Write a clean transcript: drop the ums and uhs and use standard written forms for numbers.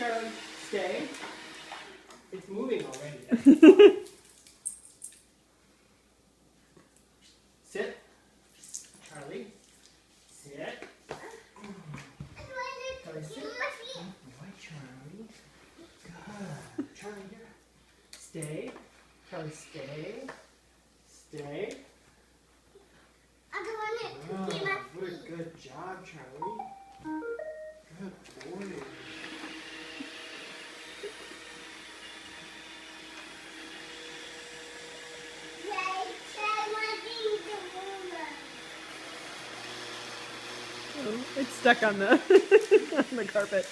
Charlie, stay. It's moving already. Sit. Charlie, sit. Charlie, sit. Boy, Charlie. Good. Charlie, here. Stay. Charlie, stay. Stay. Oh, what a good job, Charlie. Good boy. Oh, it's stuck on the on the carpet.